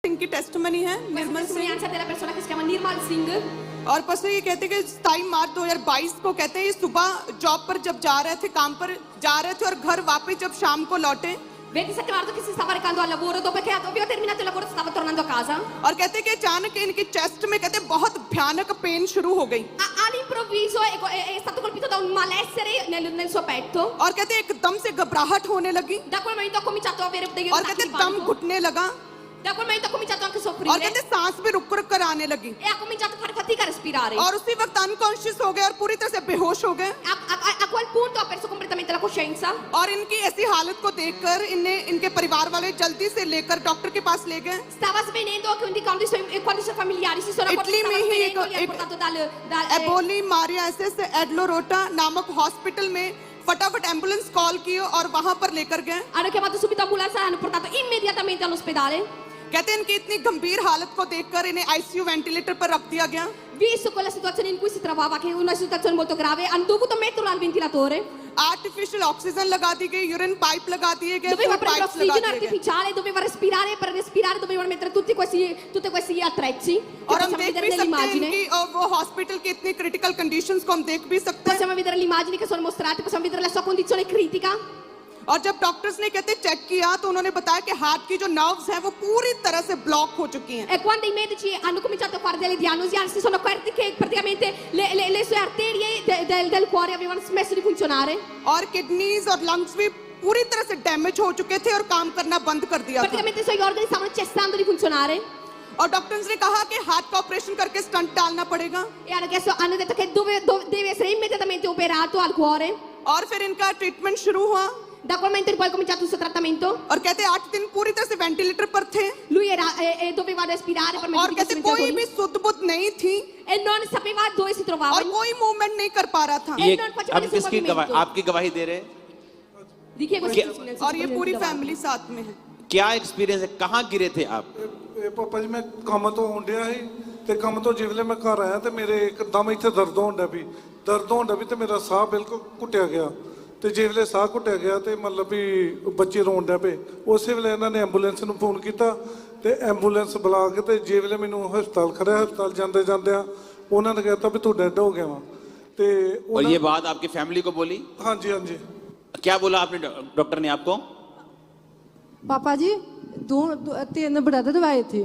सिंह की टेस्टमनी है, Questa Nirmal Singh. testimonianza della persona che si chiama Nirmal Singh. और pastor ये कहते हैं कि 27 मार्च 2022 को कहते हैं ये सुबह जॉब पर जब जा रहे थे, काम पर जा रहे थे और घर वापस जब शाम को लौटे 27 marzo che si stava recando al lavoro, dopo che aveva terminato il lavoro stava tornando a casa. और कहते हैं कि अचानक इनकी चेस्ट में कहते हैं बहुत भयानक पेन शुरू हो गई All'improvviso è stato colpito da un malessere nel suo petto. और कहते हैं एकदम से घबराहट होने लगी Da quel momento ha cominciato a avere degli और attacchi कहते di हैं दम panico. घुटने लगा Da quel momento ha cominciato anche a और soffrire कहते हैं सांस भी रुक रुक कर आने लगी e ha cominciato a fare fatica a respirare. और उसी वक्त अनकॉन्शियस हो गए और पूरी तरह से बेहोश हो गए A quel punto ha perso completamente la coscienza. और इनकी ऐसी हालत को देखकर इनके परिवार वाले जल्दी से लेकर डॉक्टर के पास ले गए Stava svenendo, quindi quando i suoi familiari si sono accorti che Italy stava में ही svenendo, li ha portato dal Eboli Maria SS Addolorata नामक हॉस्पिटल में फटाफट एम्बुलेंस कॉल किए और वहां पर लेकर गए hanno chiamato subito ambulanza e hanno portato immediatamente all'ospedale. कहते हैं इनकी इतनी गंभीर हालत को देखकर इन्हें आईसीयू वेंटिलेटर पर रख दिया गया Visto quella situazione in cui si trovava, che è una situazione molto grave, hanno dovuto metterlo al ventilatore. Artificial oxygen लगा दी गई, यूरिन पाइप लगा दिए गए, Doveva फूड prendere पाइप्स लगा ossigeno दिए गए artificiale, doveva respirare, per respirare dovevano mettere tutti questi attrezzi. Che और हम possiamo देख vedere भी सकते हैं nell'immagine. इनकी और वो हॉस्पिटल की इतनी क्रिटिकल कंडीशंस को हम देख भी सकते हैं Possiamo vedere le immagini che sono mostrate, possiamo vedere la sua condizione critica. और जब डॉक्टर्स ने कहते चेक किया तो उन्होंने बताया कि हार्ट की जो नर्व्स हैं वो पूरी तरह से ब्लॉक हो चुकी हैं E quando i medici hanno cominciato a fare delle diagnosi, si sono accorti che praticamente le sue arterie del cuore avevano smesso di funzionare. और किडनीज और लंग्स भी पूरी तरह से डैमेज हो चुके थे और काम करना बंद कर दिया था Praticamente i suoi organi stavano cessando di funzionare. और डॉक्टर्स ने कहा कि हार्ट का ऑपरेशन करके स्टंट डालना पड़ेगा E hanno detto che deve essere immediatamente operato al cuore. और फिर इनका ट्रीटमेंट शुरू हुआ Da quel momento in poi è cominciato il suo trattamento. और कहते 8 दिन पूरी तरह से वेंटिलेटर पर थे Lui doveva respirare per mezzo और di कहते questi कोई ventilatori भी सुध बुध नहीं थी e non sapeva dove si trovava. और कोई मूवमेंट नहीं कर पा रहा था ये ये non faceva अब nessun किसकी movimento. गवाही, आपकी गवाही दे रहे हैं? Di chi è questa testimonianza? और ये पूरी फैमिली साथ में है क्या एक्सपीरियंस है, कहाँ गिरे थे आप? ਇਹ ਪਾਪਾ ਜੀ ਮੈਂ ਕੰਮ ਤੋਂ ਆਉਣ ਡਿਆ ਸੀ ਤੇ ਕੰਮ ਤੋਂ ਜਿਵੇਂ ਮੈਂ ਘਰ ਆਇਆ ਤੇ ਮੇਰੇ ਇੱਕਦਮ ਇੱਥੇ ਦਰਦ ਹੋਣ ਡਿਆ ਵੀ ਤੇ ਮੇਰਾ ਸਾਹ ਬਿਲਕੁਲ ਘੁੱਟਿਆ ਗਿਆ ਤੇ ਜਿਵੇਂ ਸਾਹ ਘੁੱਟਿਆ ਗਿਆ ਤੇ ਮਤਲਬ ਵੀ ਬੱਚੇ ਰੋਣ ਡਿਆ ਪਏ ਉਸੇ ਵੇਲੇ ਇਹਨਾਂ ਨੇ ਐਂਬੂਲੈਂਸ ਨੂੰ ਫੋਨ ਕੀਤਾ ਤੇ ਐਂਬੂਲੈਂਸ ਬੁਲਾ ਕੇ ਤੇ ਜਿਵੇਂ ਮੈਨੂੰ ਹਸਪਤਾਲ ਖੜਿਆ ਹਸਪਤਾਲ ਜਾਂਦੇ ਆ ਉਹਨਾਂ ਨੇ ਕਹਿਤਾ ਵੀ ਤੂੰ ਡੈਡ ਹੋ ਗਿਆ ਵਾ ਤੇ और ये बात आपकी फैमिली को बोली? ਹਾਂਜੀ ਹਾਂਜੀ क्या बोला आपने, डॉक्टर ने आपको? पापा जी तीन ब्रदर आए थे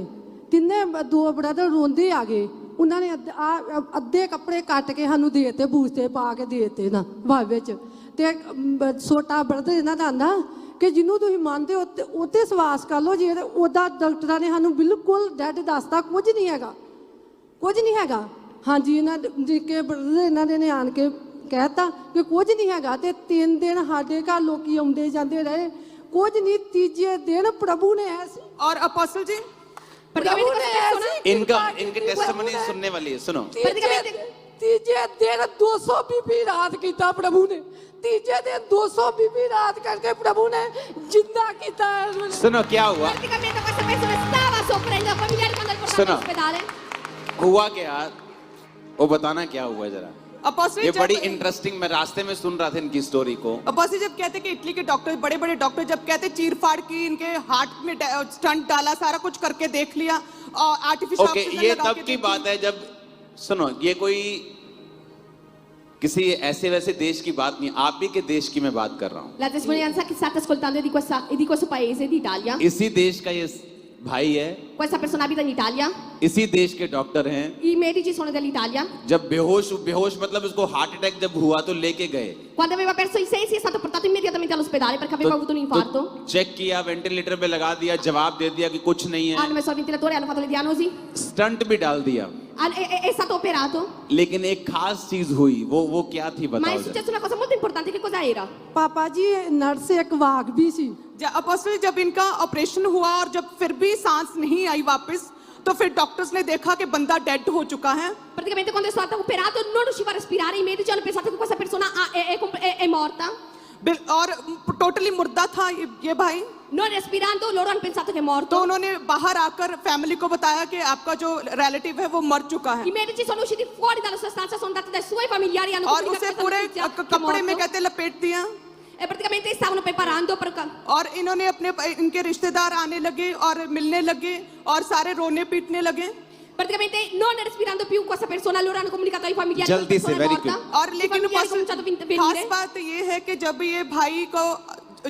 तिन्ने दो ब्रदर रोंदे आ गए उन्होंने अद्धे कपड़े कट के सानू देते बूस्ते पा के देते ना भावे च ते छोटा ब्रदर इन्हों का आंदा कि जिन्हों तुम मानते हो उत्ते सवास कर लो जे ओदा डॉक्टर ने सानू बिल्कुल डैड दसता कुछ नहीं हैगा हाँ जी इन्होंने निक्के ब्रदर इन्होंने ने आन के कहता कि कुछ नहीं हैगा ते 3 दिन साडे घर लोग आउंदे जांदे रहे कुछ नहीं तीजे दिन प्रभु ने ऐसे और अपोस्टल जी Praticamente questa persona इनके टेस्टिमनी सुनने वाली है, सुनो। तीजे दिन 200 बीबी रात किया प्रभु ने तीजे दिन 200 बीबी रात करके प्रभु ने जिंदा किया सुनो क्या हुआ, praticamente questa persona stava soffrendo, i familiari quando l'hanno portato सुनो। all'ospedale. हुआ क्या, वो बताना क्या हुआ जरा। अपोस्टल ये जब- बड़ी इंटरेस्टिंग, मैं रास्ते में सुन रहा था इनकी स्टोरी को। अपोस्टल जब कहते कि इटली के डॉक्टर बड़े बड़े डॉक्टर जब कहते चीर फाड़ की इनके हार्ट में स्टंट डाला सारा कुछ करके देख लिया और आर्टिफिशियल ओके, ऑक्सीजन ये लगा तब के की देखी। बात है जब, सुनो, ये कोई किसी ऐसे वैसे देश की बात नहीं, आप ही के देश की मैं बात कर रहा हूँ। La testimonianza che state ascoltando è di questo paese, d'Italia. इसी देश का ये भाई है, Questa persona abita in Italia, इसी देश के डॉक्टर हैं। i medici sono dell'Italia. जब बेहोश मतलब उसको हार्ट अटैक जब हुआ तो लेके गए, Quando aveva perso i sensi è stato portato immediatamente all'ospedale perché aveva avuto un infarto. Check किया, वेंटिलेटर पे लगा दिया, जवाब दे दिया कि कुछ नहीं है, Hanno messo al ventilatore, hanno fatto le diagnosi, stunt भी डाल दिया, è stato operato. लेकिन एक खास चीज हुई, वो क्या थी Ma बताओ è जरा। successa una cosa molto importante, che cosa era? पापा जी नर्स एक वाघ भी सी अपोस्टल जब इनका ऑपरेशन हुआ और जब फिर भी सांस नहीं आई वापस तो फिर डॉक्टर्स ने देखा कि बंदा डेड हो चुका है Praticamente quando è stato operato non riusciva a respirare, i medici hanno pensato che questa persona è morta. और टोटली मुर्दा था ये भाई Non respirando, loro hanno pensato che è तो morto. उन्होंने बाहर आकर फैमिली को बताया कि आपका जो रिलेटिव है वो मर चुका है I medici sono usciti fuori dalla sua stanza, sono andati dai suoi familiari, hanno और comunicato उसे questa पूरे notizia che è कपड़े में morto. कहते लपेट दिया e praticamente stavano preparando per और इन्होंने इनके रिश्तेदार आने लगे और मिलने लगे और सारे रोने पीटने लगे। praticamente non respirando più questa persona, allora hanno comunicato ai familiari che जल्दी questa से, persona è very morta. और I लेकिन familiari hanno cominciato a खास venire. बात ये है कि जब ये भाई को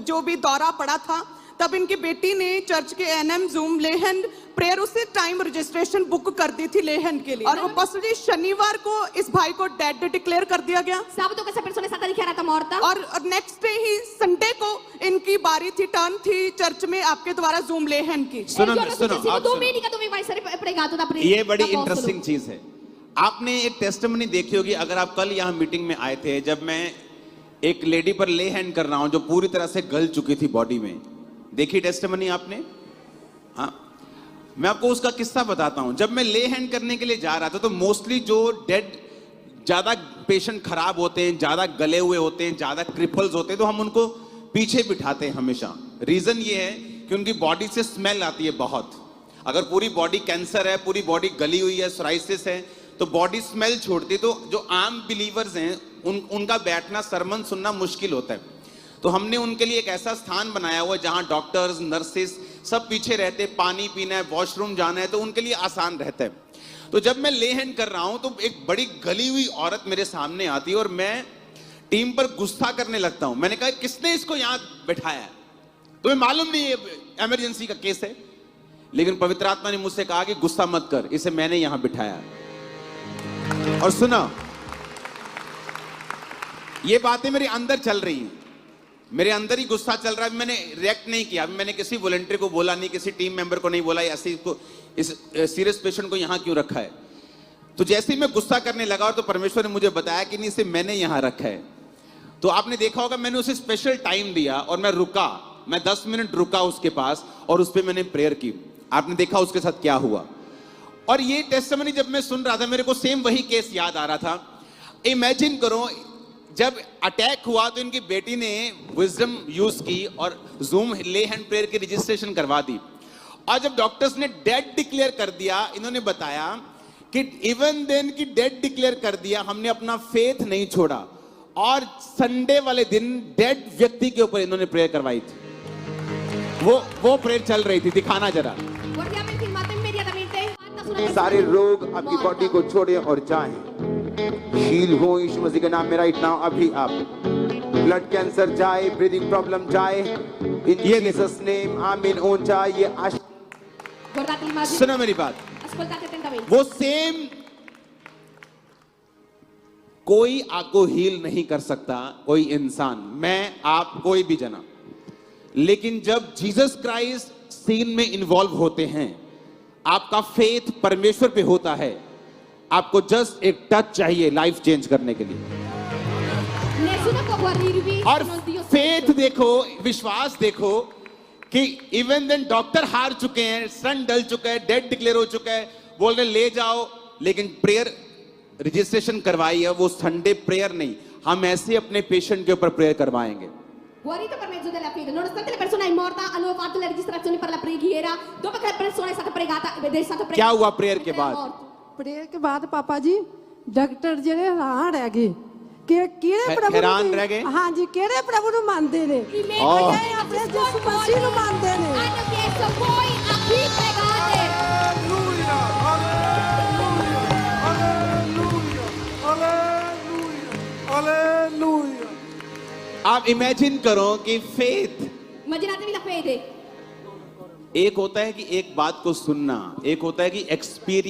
जो भी दौरा पड़ा था तब इनकी बेटी ने चर्च के एनएम जूम लेहन प्रेयर उसी टाइम रजिस्ट्रेशन बुक कर दी थी लेहन के लिए और वो पसली शनिवार को इस भाई को डेड डिक्लेयर कर दिया गया Sabato questa persona è stata dichiarata morta. और नेक्स्ट डे ही संडे को इनकी बारी थी, टर्न थी चर्च में आपके द्वारा जूम लेहन की। E il सुनो giorno सुनो successivo, आप सुनो, domenica, doveva essere pregato da ये बड़ी da apostolo. इंटरेस्टिंग चीज है। आपने एक टेस्टिमनी देखी होगी, अगर आप कल यहाँ मीटिंग में आए थे, जब मैं एक लेडी पर ले हैंड कर रहा हूं जो पूरी तरह से गल चुकी थी बॉडी में, देखी टेस्टिमनी आपने? हाँ, मैं आपको उसका किस्सा बताता हूं। जब मैं ले हैंड करने के लिए जा रहा था तो मोस्टली जो डेड ज्यादा पेशेंट खराब होते हैं, ज्यादा गले हुए होते हैं, ज्यादा क्रिपल्स होते हैं, तो हम उनको पीछे बिठाते हैं हमेशा। रीजन ये है कि उनकी बॉडी से स्मेल आती है बहुत। अगर पूरी बॉडी कैंसर है, पूरी बॉडी गली हुई है, सोराइसिस है, तो बॉडी स्मेल छोड़ती है। तो जो आम बिलीवर्स हैं उनका बैठना, सरमन सुनना मुश्किल होता है। तो हमने उनके लिए एक ऐसा स्थान बनाया हुआ है जहां डॉक्टर्स, नर्सेस सब पीछे रहते हैं, पानी पीना है, वॉशरूम जाना है, तो उनके लिए आसान रहता है। तो जब मैं ले हैंड कर रहा हूं तो एक बड़ी गली हुई औरत मेरे सामने आती है और मैं टीम पर गुस्सा करने लगता हूं। मैंने कहा किसने इसको यहां बैठाया है? तुम्हें मालूम नहीं है इमरजेंसी का केस है? लेकिन पवित्र आत्मा ने मुझसे कहा कि गुस्सा मत कर, इसे मैंने यहां बिठाया। और सुना, ये बातें मेरे अंदर चल रही हैं, मेरे अंदर ही गुस्सा चल रहा है। मैंने रिएक्ट नहीं किया, मैंने किसी वॉलंटियर को बोला नहीं, किसी टीम मेंबर को नहीं बोला ऐसे इसको, इस सीरियस पेशेंट को यहां क्यों रखा है। तो जैसे ही मैं गुस्सा करने लगा और तो परमेश्वर ने मुझे बताया कि नहीं, इसे मैंने यहां रखा है। तो आपने देखा होगा मैंने उसे स्पेशल टाइम दिया और मैं रुका, मैं 10 मिनट रुका उसके पास और उस पर मैंने प्रेयर की। आपने देखा उसके साथ क्या हुआ। और ये टेस्टिमनी जब मैं सुन रहा था मेरे को सेम वही केस याद आ रहा था। इमेजिन करो, जब अटैक हुआ तो इनकी बेटी ने विजडम यूज की और जूम ले हैंड प्रेयर की रजिस्ट्रेशन करवा दी। और जब डॉक्टर्स ने डेड डिक्लेयर कर दिया, इन्होंने बताया कि इवन देन की डेड डिक्लेयर कर दिया, हमने अपना फेथ नहीं छोड़ा और संडे वाले दिन डेड व्यक्ति के ऊपर इन्होंने प्रेयर करवाई थी। वो प्रेयर चल रही थी, दिखाना जरा। Guardiamo il filmato immediatamente. Fatta su una persona सारे रोग आपकी morta. बॉडी को छोड़े और जाएं। हील हो यीशु मसीह के नाम में राइट नाउ। अभी आप ब्लड कैंसर जाए, ब्रीदिंग प्रॉब्लम जाए, इन जीसस नेम आमीन। हो जाए ये Guardate l'immagine. सुनो मेरी बात, Ascoltate attentamente. वो सेम कोई आपको हील नहीं कर सकता, कोई इंसान, मैं आप कोई भी जना। लेकिन जब जीसस क्राइस्ट सीन में इन्वॉल्व होते हैं, आपका फेथ परमेश्वर पे होता है, आपको जस्ट एक टच चाहिए लाइफ चेंज करने के लिए। Nessuno può guarirvi और se non Dio faith stesso. देखो, विश्वास देखो कि इवन देन डॉक्टर हार चुके हैं, सन डल चुका है, डेड डिक्लेयर हो चुका है, बोल रहे ले जाओ, लेकिन प्रेयर रजिस्ट्रेशन करवाई है। वो संडे प्रेयर नहीं, हम ऐसे अपने पेशेंट के ऊपर प्रेयर करवाएंगे। Guarito per mezzo della fede. Nonostante la persona è morta, hanno fatto le registrazioni per la preghiera. Dopo che la persona è stata pregata ed è stata pregata. क्या हुआ प्रेयर के बाद? ਪ੍ਰੇਅਰ ਕੇ ਬਾਅਦ ਪਾਪਾ ਜੀ ਡਾਕਟਰ ਜਿਹੜੇ ਹੈਰਾਨ ਰਹਿ ਗਏ ਕਿ ਕਿਹੜੇ ਪ੍ਰਭੂ ਹੈਰਾਨ ਰਹਿ ਗਏ? ਹਾਂਜੀ, ਕਿਹੜੇ ਪ੍ਰਭੂ ਨੂੰ ਮੰਨਦੇ ਨੇ। I medici Oh. che ਆਪਣੇ hanno ਯਿਸੂ ਮਸੀਹ ਨੂੰ ਮੰਨਦੇ ਨੇ। hanno chiesto voi a chi pregate. Hallelujah, hallelujah, hallelujah, hallelujah. आप इमेजिन करो कि फेथ Immaginatevi la fede. एक होता है कि एक बात को सुनना, एक होता है कि एक्सपीरियंस